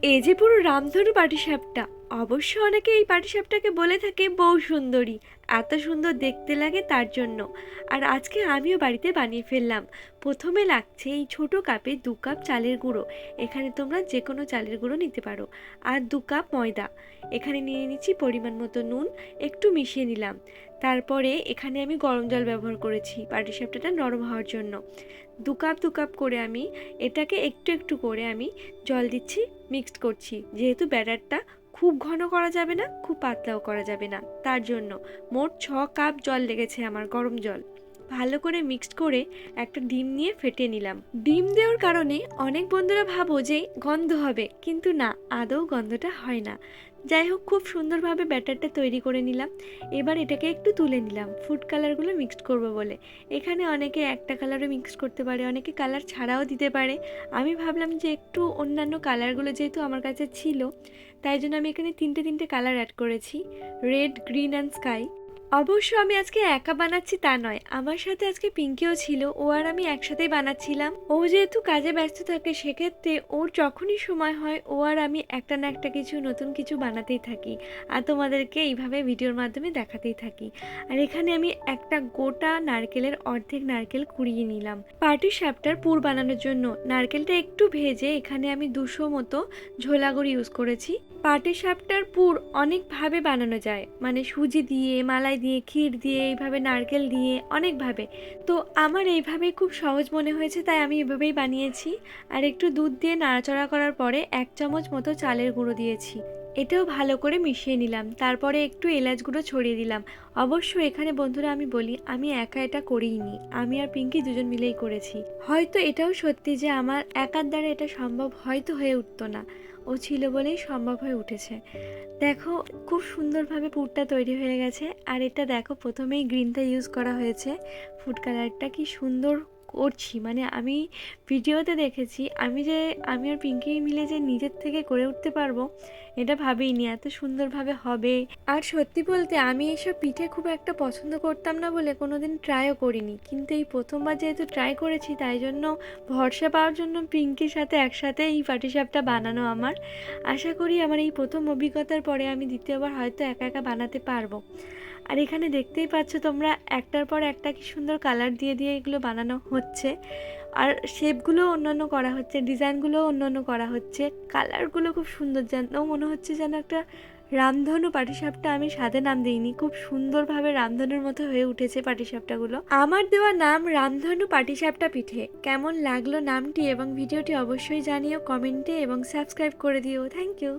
এই যে পুরো রামধনু পাটিসাপটা, অবশ্য অনেকে এই পাটিসাপটাকে বলে থাকে বউ সুন্দরী, এত সুন্দর দেখতে লাগে তার জন্য। আর আজকে আমিও বাড়িতে বানিয়ে ফেললাম। প্রথমে লাগছে এই ছোট কাপে 2 কাপ চালের গুঁড়ো। এখানে তোমরা যে কোনো চালের গুঁড়ো নিতে পারো। আর 2 কাপ ময়দা। এখানে নিয়ে নিচ্ছি পরিমাণ মতো নুন, একটু মিশিয়ে নিলাম। তারপরে এখানে আমি গরম জল ব্যবহার করেছি পাটিসাপটাটা নরম হওয়ার জন্য। 2 কাপ করে আমি এটাকে একটু একটু করে আমি জল দিচ্ছি, মিক্সড করছি। যেহেতু ব্যাটারটা খুব ঘন করা যাবে না, খুব পাতলাও করা যাবে না, তার জন্য মোট 6 কাপ জল লেগেছে আমার, গরম জল। ভালো করে মিক্সড করে একটা ডিম নিয়ে ফেটে নিলাম। ডিম দেওয়ার কারণে অনেক বন্ধুরা ভাবো যে গন্ধ হবে, কিন্তু না, আদৌ গন্ধটা হয় না। যাই হোক, খুব সুন্দরভাবে ব্যাটারটা তৈরি করে নিলাম। এবার এটাকে একটু তুলে নিলাম ফুড কালারগুলো মিক্সড করব বলে। এখানে অনেকে একটা কালারও মিক্স করতে পারে, অনেকে কালার ছাড়াও দিতে পারে। আমি ভাবলাম যে একটু অন্যান্য কালারগুলো যেহেতু আমার কাছে ছিল, তাই জন্য আমি এখানে তিনটে কালার অ্যাড করেছি, রেড, গ্রিন অ্যান্ড স্কাই। অবশ্য আমি আজকে একা বানাচ্ছি তা নয়, আমার সাথে আজকে পিঙ্কিও ছিল, ও আর আমি একসাথেই বানাচ্ছিলাম। ও যেহেতু কাজে ব্যস্ত থাকে, সেক্ষেত্রে ওর যখনই সময় হয় ও আর আমি একটা না একটা কিছু নতুন কিছু বানাতেই থাকি, আর তোমাদেরকে এইভাবে ভিডিওর মাধ্যমে দেখাতেই থাকি। আর এখানে আমি একটা গোটা নারকেলের অর্ধেক নারকেল কুড়িয়ে নিলাম পাটিসাপটার পুর বানানোর জন্য। নারকেলটা একটু ভেজে এখানে আমি 200 মতো ঝোলা গুঁড়ি ইউজ করেছি। পাটিসাপটার পুর অনেকভাবে বানানো যায়, মানে সুজি দিয়ে, মালাই দিয়ে, ক্ষীর দিয়ে, এইভাবে নারকেল দিয়ে, অনেকভাবে। তো আমার এইভাবেই খুব সহজ মনে হয়েছে, তাই আমি এভাবেই বানিয়েছি। আর একটু দুধ দিয়ে নাড়াচাড়া করার পরে 1 চামচ মতো চালের গুঁড়ো দিয়েছি। এটাও ভালো করে মিশিয়ে নিলাম। তারপরে একটু এলাচ গুঁড়ো ছড়িয়ে দিলাম। অবশ্য এখানে বন্ধুরা আমি বলি, আমি একা এটা করিনি, আমি আর পিঙ্কি দুজন মিলেই করেছি। হয়তো এটাও সত্যি যে আমার একার দ্বারা এটা সম্ভব হয়তো হয়ে উঠতো না, ও ছিল বলেই সম্ভব হয়ে উঠেছে। দেখো, খুব সুন্দরভাবে পুরটা তৈরি হয়ে গেছে। আর এটা দেখো, প্রথমেই গ্রিনটা ইউজ করা হয়েছে, ফুড কালারটা কি সুন্দর করছি, মানে আমি ভিডিওতে দেখেছি, আমি আর পিঙ্কি মিলে যে নিজের থেকে করে উঠতে পারবো এটা ভাবিনি এত সুন্দরভাবে হবে। আর সত্যি বলতে আমি এইসব পিঠে খুব একটা পছন্দ করতাম না বলে কোনোদিন ট্রাইও করিনি, কিন্তু এই প্রথমবার যেহেতু ট্রাই করেছি, তাই জন্য ভরসা পাওয়ার জন্য পিঙ্কির সাথে একসাথে এই পাটিসাপটা বানানো আমার। আশা করি আমার এই প্রথম অভিজ্ঞতার পরে আমি দ্বিতীয়বার হয়তো একা একা বানাতে পারবো। আর এখানে দেখতেই পাচ্ছ তোমরা, একটার পর একটা কি সুন্দর কালার দিয়ে দিয়ে এগুলো বানানো হচ্ছে। আর শেপগুলো অন্যান্য করা হচ্ছে, ডিজাইনগুলো অন্যান্য করা হচ্ছে, কালারগুলো খুব সুন্দর, যেন মনে হচ্ছে যেন একটা রামধনু পাটিসাপটা। আমি সাদে নাম দিইনি, খুব সুন্দরভাবে রামধনুর মতো হয়ে উঠেছে পাটিসাপটাগুলো। আমার দেওয়া নাম রামধনু পাটিসাপটা পিঠে। কেমন লাগলো নামটি এবং ভিডিওটি অবশ্যই জানিও কমেন্টে, এবং সাবস্ক্রাইব করে দিও। Thank you.